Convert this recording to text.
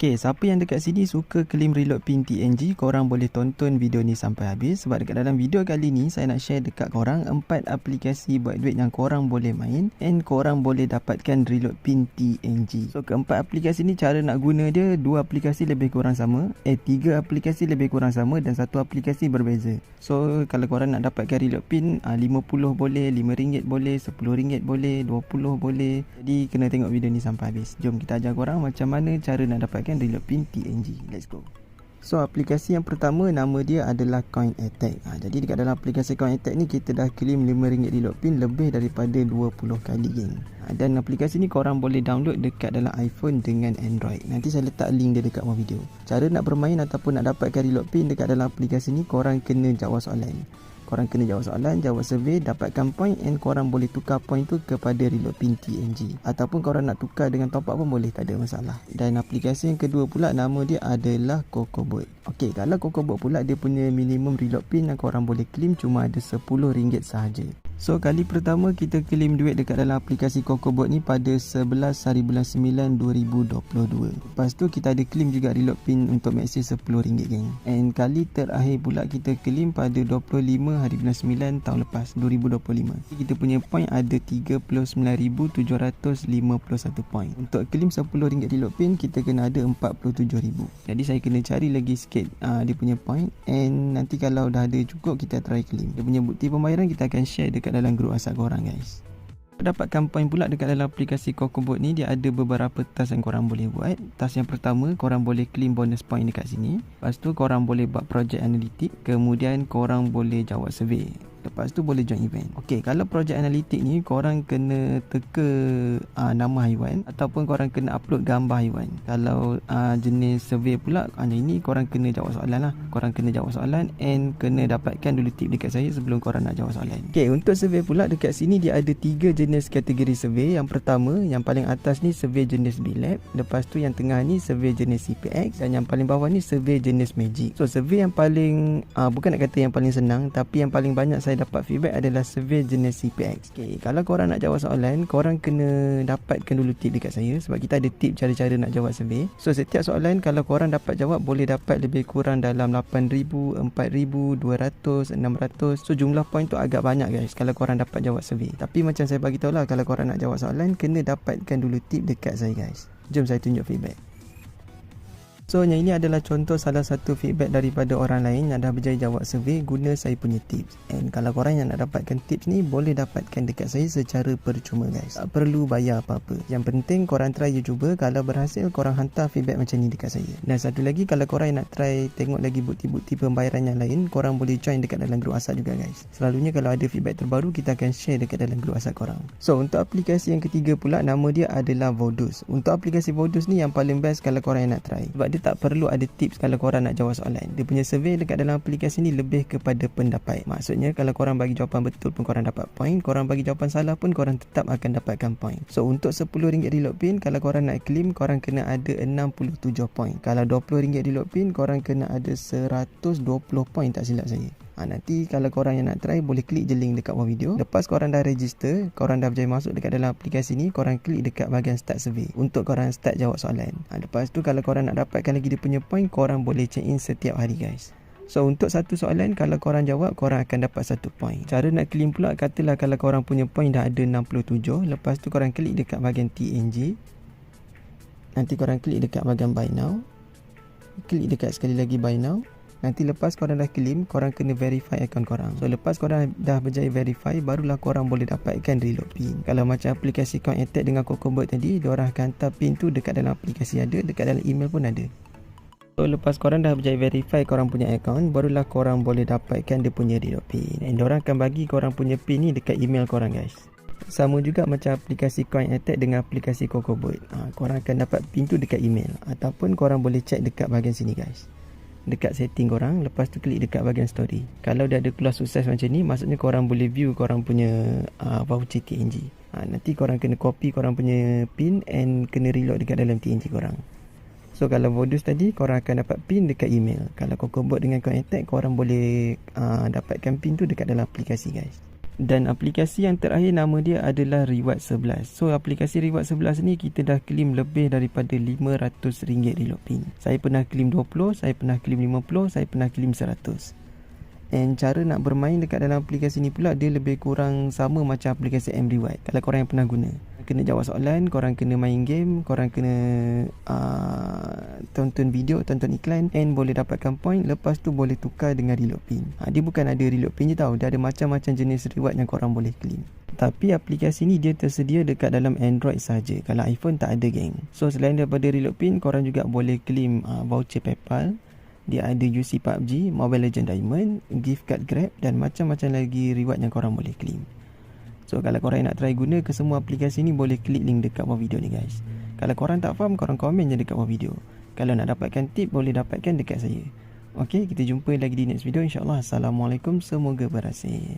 Okay, siapa yang dekat sini suka claim reload pin TNG, korang boleh tonton video ni sampai habis. Sebab dekat dalam video kali ni, saya nak share dekat korang 4 aplikasi buat duit yang korang boleh main and korang boleh dapatkan reload pin TNG. So, keempat aplikasi ni cara nak guna dia, 2 aplikasi lebih kurang sama, 3 aplikasi lebih kurang sama dan 1 aplikasi berbeza. So, kalau korang nak dapatkan reload pin, 50 boleh, RM5 boleh, RM10 boleh, RM20 boleh. Jadi, kena tengok video ni sampai habis. Jom kita ajar korang macam mana cara nak dapatkan reload pin TNG. Let's go. So, aplikasi yang pertama nama dia adalah Coin Attack. Jadi dekat dalam aplikasi Coin Attack ni kita dah claim RM5 reload pin lebih daripada 20 kali geng. Dan aplikasi ni korang boleh download dekat dalam iPhone dengan Android. Nanti saya letak link dia dekat bawah video. Cara nak bermain ataupun nak dapatkan reload pin dekat dalam aplikasi ni, korang kena jawab soalan. Korang kena jawab soalan, jawab survey, dapatkan point and korang boleh tukar point tu kepada reload pin TNG. Ataupun korang nak tukar dengan top up pun boleh, tak ada masalah. Dan aplikasi yang kedua pula nama dia adalah CocoBot. Okey, kalau CocoBot pula dia punya minimum reload pin yang korang boleh claim cuma ada RM10 sahaja. So, kali pertama kita claim duit dekat dalam aplikasi CocoBot ni pada 11 hari bulan 9 2022. Lepas tu kita ada claim juga reload pin untuk maxi RM10 geng. And kali terakhir pula kita claim pada 25 hari bulan 9 tahun lepas 2025. Kita punya point ada 39,751 point. Untuk claim RM10 reload pin kita kena ada 47,000. Jadi saya kena cari lagi sikit dia punya point, and nanti kalau dah ada cukup kita try claim. Dia punya bukti pembayaran kita akan share dekat dalam grup WhatsApp korang guys. Dapatkan point pula dekat dalam aplikasi CocoBot ni, dia ada beberapa task yang korang boleh buat. Task yang pertama, korang boleh claim bonus point dekat sini. Lepas tu korang boleh buat project analitik, kemudian korang boleh jawab survey. Lepas tu boleh join event. Okey, kalau projek analitik ni korang kena teka nama haiwan ataupun korang kena upload gambar haiwan. Kalau jenis survey pula, ini korang kena jawab soalan lah. Korang kena jawab soalan and kena dapatkan dulu tip dekat saya sebelum korang nak jawab soalan. Okey, untuk survey pula dekat sini dia ada 3 jenis kategori survey. Yang pertama, yang paling atas ni survey jenis B-Lab. Lepas tu yang tengah ni survey jenis CPX dan yang paling bawah ni survey jenis Magic. So survey yang paling bukan nak kata yang paling senang, tapi yang paling banyak saya dapat feedback adalah survey jenis CPX. Okay, kalau korang nak jawab soalan, korang kena dapatkan dulu tip dekat saya sebab kita ada tip cara-cara nak jawab survey. So setiap soalan kalau korang dapat jawab boleh dapat lebih kurang dalam 8,000, 4,000, 200, 600. So jumlah point tu agak banyak guys kalau korang dapat jawab survey. Tapi macam saya bagi tahu lah, kalau korang nak jawab soalan kena dapatkan dulu tip dekat saya guys. Jom saya tunjuk feedback. So, yang ini adalah contoh salah satu feedback daripada orang lain yang dah berjaya jawab survey guna saya punya tips. And kalau korang yang nak dapatkan tips ni, boleh dapatkan dekat saya secara percuma guys. Tak perlu bayar apa-apa. Yang penting korang try je cuba. Kalau berhasil, korang hantar feedback macam ni dekat saya. Dan satu lagi, kalau korang yang nak try tengok lagi bukti-bukti pembayaran yang lain, korang boleh join dekat dalam grup WhatsApp juga guys. Selalunya kalau ada feedback terbaru, kita akan share dekat dalam grup WhatsApp korang. So, untuk aplikasi yang ketiga pula, nama dia adalah Vodus. Untuk aplikasi Vodus ni yang paling best kalau korang yang nak try. Sebab dia tak perlu ada tips kalau korang nak jawab soalan. Dia punya survey dekat dalam aplikasi ni lebih kepada pendapat. Maksudnya kalau korang bagi jawapan betul pun korang dapat point, korang bagi jawapan salah pun korang tetap akan dapatkan point. So untuk RM10 reload pin, kalau korang nak claim korang kena ada 67 point. Kalau RM20 reload pin korang kena ada 120 point tak silap saya. Nanti kalau korang yang nak try boleh klik je link dekat bawah video. Lepas korang dah register, korang dah berjaya masuk dekat dalam aplikasi ni, korang klik dekat bahagian start survey untuk korang start jawab soalan. Lepas tu kalau korang nak dapatkan lagi dia punya point, korang boleh check in setiap hari guys. So untuk satu soalan kalau korang jawab, korang akan dapat 1 point. Cara nak claim pula, katalah kalau korang punya point dah ada 67, lepas tu korang klik dekat bahagian TNG. Nanti korang klik dekat bahagian buy now. Klik dekat sekali lagi buy now. Nanti lepas korang dah claim, korang kena verify akaun korang. So lepas korang dah berjaya verify, barulah korang boleh dapatkan reload pin. Kalau macam aplikasi Coin Attack dengan CocoBot tadi, diorang akan hantar pin tu dekat dalam aplikasi ada, dekat dalam email pun ada. So lepas korang dah berjaya verify korang punya akaun, barulah korang boleh dapatkan dia punya reload pin. And diorang akan bagi korang punya pin ni dekat email korang guys. Sama juga macam aplikasi Coin Attack dengan aplikasi CocoBot. Korang akan dapat pin tu dekat email. Ataupun korang boleh check dekat bahagian sini guys. Dekat setting korang, lepas tu klik dekat bahagian story. Kalau dia ada keluar sukses macam ni, maksudnya korang boleh view korang punya voucher TNG. Nanti korang kena copy korang punya pin and kena reload dekat dalam TNG korang. So kalau Vodus tadi, korang akan dapat pin dekat email. Kalau CocoBot dengan Coin Attack, korang boleh dapatkan pin tu dekat dalam aplikasi guys. Dan aplikasi yang terakhir nama dia adalah Reward 11. So aplikasi Reward 11 ni kita dah claim lebih daripada RM500 reload pin. Saya pernah claim 20, saya pernah claim 50, saya pernah claim 100. And cara nak bermain dekat dalam aplikasi ni pula dia lebih kurang sama macam aplikasi M-Reward. Kalau korang yang pernah guna, kena jawab soalan, korang kena main game, korang kena tonton video, tonton iklan, and boleh dapatkan point. Lepas tu boleh tukar dengan reload pin. Dia bukan ada reload pin je tau, dia ada macam-macam jenis reward yang korang boleh claim. Tapi aplikasi ni dia tersedia dekat dalam Android saja. Kalau iPhone tak ada geng. So selain daripada reload pin, korang juga boleh claim voucher PayPal. Dia ada UC PUBG, Mobile Legends Diamond, gift card Grab dan macam-macam lagi reward yang korang boleh claim. So kalau korang nak try guna ke semua aplikasi ni, boleh klik link dekat bawah video ni guys. Kalau korang tak faham, korang komen je dekat bawah video. Kalau nak dapatkan tip, boleh dapatkan dekat saya. Okay, kita jumpa lagi di next video insyaAllah. Assalamualaikum, semoga berhasil.